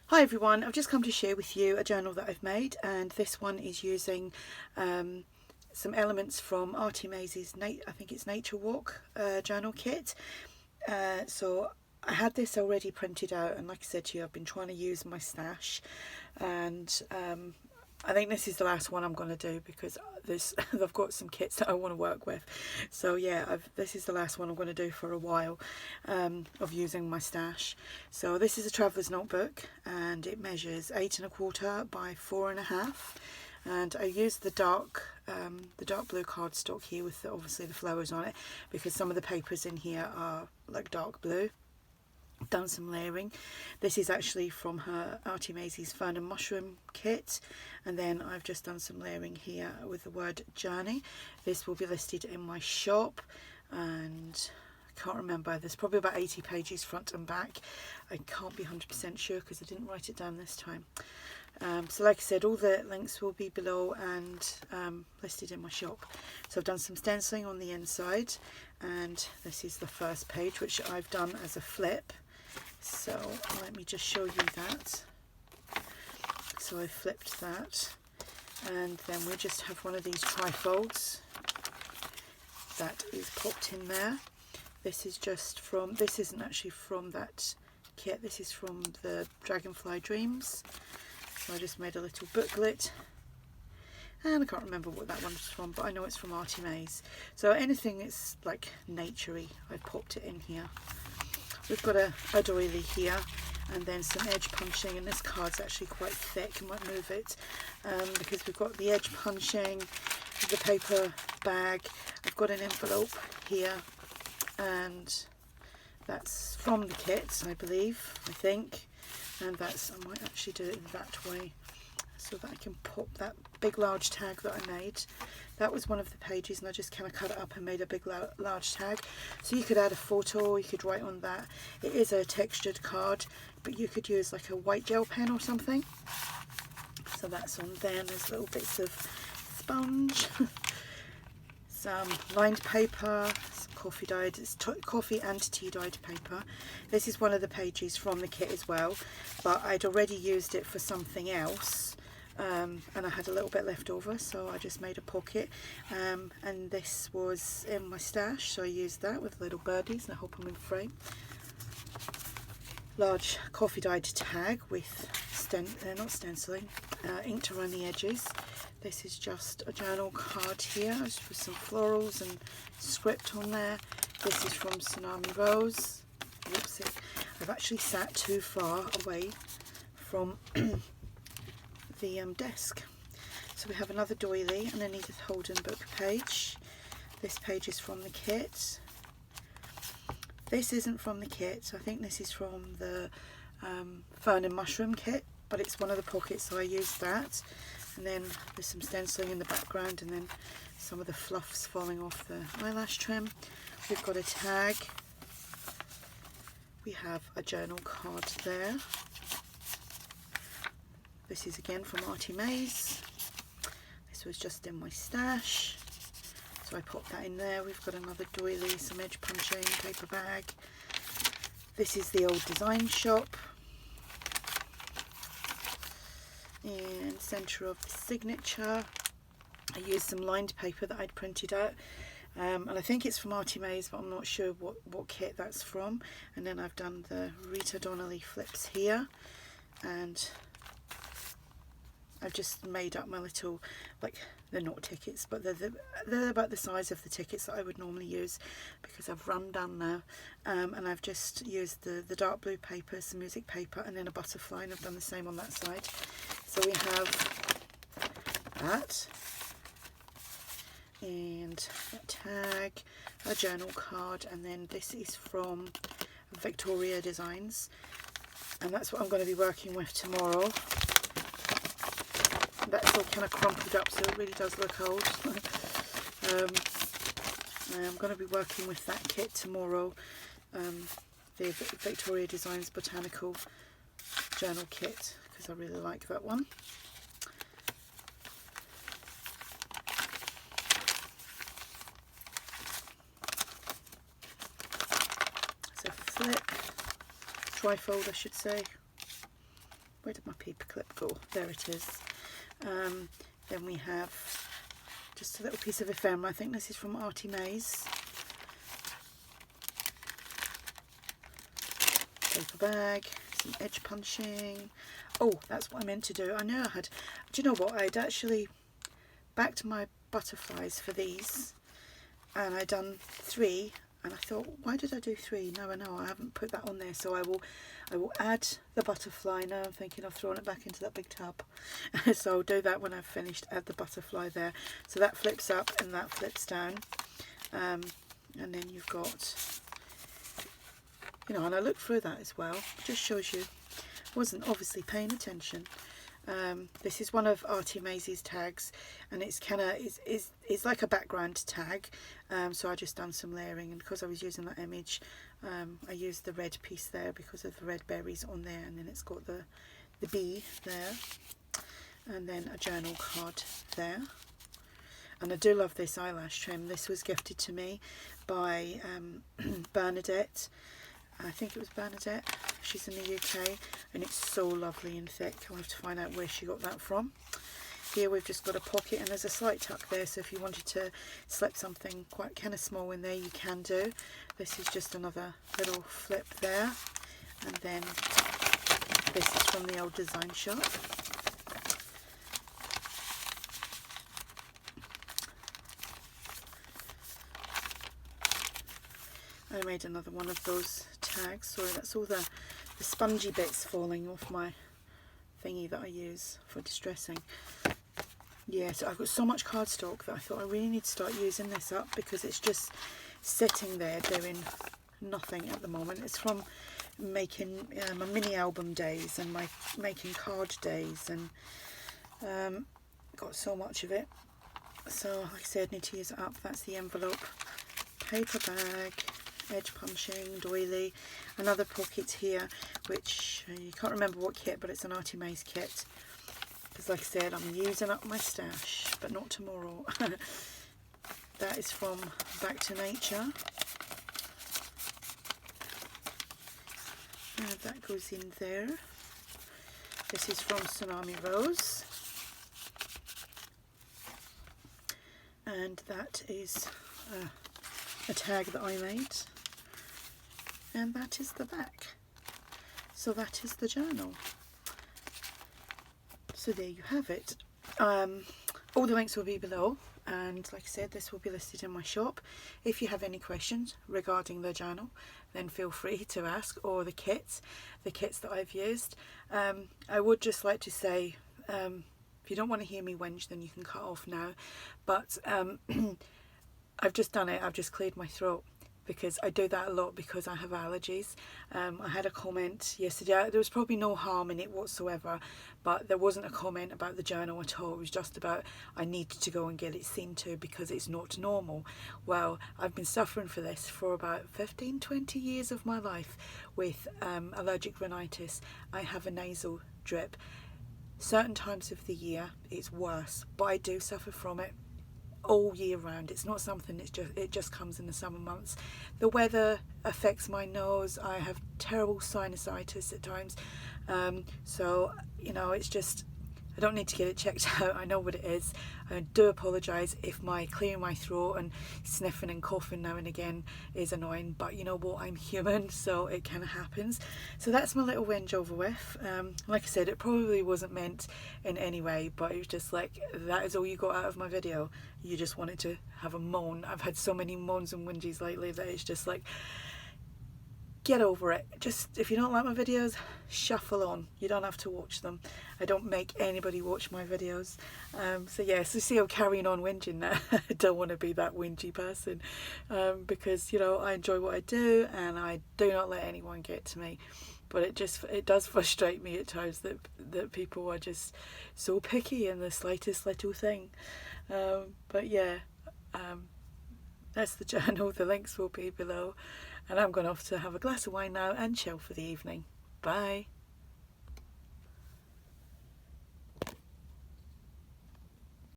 Hi everyone, I've just come to share with you a journal that I've made, and this one is using some elements from ARTYmaze's, I think it's Nature Walk journal kit. So I had this already printed out, and like I said to you, I've been trying to use my stash, and I think this is the last one I'm going to do because I've got some kits that I want to work with. So yeah, this is the last one I'm going to do for a while of using my stash. So this is a traveller's notebook, and it measures 8 1/4 by 4.5. And I used the dark blue cardstock here with obviously the flowers on it, because some of the papers in here are like dark blue. Done some layering. This is actually from her ARTYmaze's Fern and Mushroom kit, and then I've just done some layering here with the word journey. This will be listed in my shop, and I can't remember, there's probably about 80 pages front and back. I can't be 100% sure because I didn't write it down this time. So like I said, all the links will be below and listed in my shop. So I've done some stenciling on the inside, and this is the first page, which I've done as a flip. So let me just show you that. So I flipped that, and then we just have one of these trifolds that is popped in there. This is just from, this isn't actually from that kit, this is from the Dragonfly Dreams. So I just made a little booklet, and I can't remember what that one's from, but I know it's from ARTYmaze. So anything that's like naturey, I popped it in here. We've got a doily here, and then some edge punching, and this card's actually quite thick. I might move it because we've got the edge punching, the paper bag. I've got an envelope here, and that's from the kit, I believe, I think. And that's, I might actually do it in that way so that I can pop that big large tag that I made. That was one of the pages, and I just kind of cut it up and made a big large tag. So you could add a photo, you could write on that. It is a textured card, but you could use like a white gel pen or something. So that's on there, and there's little bits of sponge, some lined paper, some coffee dyed, it's coffee and tea dyed paper. This is one of the pages from the kit as well, but I'd already used it for something else. And I had a little bit left over, so I just made a pocket, and this was in my stash, so I used that with little birdies, and I hope I'm in frame. Large coffee dyed tag with not stenciling, inked around the edges. This is just a journal card here with some florals and script on there. This is from Tsunami Rose. Whoops, I've actually sat too far away from the desk. So we have another doily and an Edith Holden book page. This page is from the kit. This isn't from the kit, I think this is from the Fern and Mushroom kit, but it's one of the pockets, so I used that. And then there's some stenciling in the background, and then some of the fluffs falling off the eyelash trim. We've got a tag. We have a journal card there. This is again from ARTYmaze. This was just in my stash, so I popped that in there. We've got another doily, some edge punching, paper bag. This is the old design shop. And centre of the signature. I used some lined paper that I'd printed out. And I think it's from ARTYmaze, but I'm not sure what kit that's from. And then I've done the Rita Donnelly flips here, and I've just made up my little, like, they're not tickets, but they're about the size of the tickets that I would normally use, because I've run down now. And I've just used the dark blue paper, some music paper, and then a butterfly, and I've done the same on that side. So we have that, and a tag, a journal card, and then this is from Victoria Designs, and that's what I'm going to be working with tomorrow. That's all kind of crumpled up, so it really does look old. I'm going to be working with that kit tomorrow, the Victoria Designs Botanical Journal Kit, because I really like that one. So flip, trifold I should say, where did my paper clip go? There it is. Then we have just a little piece of ephemera. I think this is from ARTYmaze. Paper bag, some edge punching. Oh, that's what I meant to do. I know I had, do you know what, I'd actually backed my butterflies for these, and I'd done 3, and I thought, why did I do 3? No, I know I haven't put that on there, so I will add the butterfly. Now I'm thinking of throwing it back into that big tub. So I'll do that when I've finished. Add the butterfly there. So that flips up and that flips down. And then you've got, you know, and I looked through that as well. Just shows you, wasn't obviously paying attention. This is one of ARTYmaze's tags, and it's kind of it's like a background tag. So I just done some layering, and because I was using that image, I used the red piece there because of the red berries on there, and then it's got the bee there, and then a journal card there. And I do love this eyelash trim. This was gifted to me by Bernadette. I think it was Bernadette. She's in the UK, and it's so lovely and thick. I'll have to find out where she got that from. Here we've just got a pocket, and there's a slight tuck there, so if you wanted to slip something quite kind of small in there, you can do. This is just another little flip there, and then this is from the old design shop. I made another one of those tags. Sorry, that's all the spongy bits falling off my thingy that I use for distressing. Yeah, so I've got so much cardstock that I thought I really need to start using this up, because it's just sitting there doing nothing at the moment. It's from making my mini album days and my making card days, and got so much of it. So like I said, I need to use it up. That's the envelope, paper bag, edge punching, doily, another pocket here, which you can't remember what kit, but it's an ARTYmaze kit, because like I said, I'm using up my stash, but not tomorrow. That is from Back to Nature, and that goes in there. This is from Tsunami Rose, and that is a tag that I made, and that is the back. So that is the journal. So there you have it. All the links will be below, and like I said, this will be listed in my shop. If you have any questions regarding the journal, then feel free to ask, or the kits that I've used. I would just like to say, if you don't want to hear me whinge, then you can cut off now, but I've just done it. I've just cleared my throat, because I do that a lot because I have allergies. I had a comment yesterday. There was probably no harm in it whatsoever, but there wasn't a comment about the journal at all. It was just about I needed to go and get it seen to because it's not normal. Well, I've been suffering for this for about 15-20 years of my life with allergic rhinitis. I have a nasal drip. Certain times of the year it's worse, but I do suffer from it all year round. It's not something it just comes in the summer months. The weather affects my nose. I have terrible sinusitis at times, so you know, it's just, I don't need to get it checked out. I know what it is. I do apologise if my clearing my throat and sniffing and coughing now and again is annoying, but you know what, I'm human, so it kind of happens. So that's my little whinge over with. Like I said, it probably wasn't meant in any way, but it was just like, that is all you got out of my video. You just wanted to have a moan. I've had so many moans and whinges lately that it's just like, get over it. Just, if you don't like my videos, shuffle on. You don't have to watch them. I don't make anybody watch my videos. So yeah, so see, I'm carrying on whinging now. I don't want to be that whingy person, because you know, I enjoy what I do and I do not let anyone get to me. But it does frustrate me at times that people are just so picky in the slightest little thing. But yeah, that's the journal. The links will be below. And I'm going off to have a glass of wine now and chill for the evening. Bye.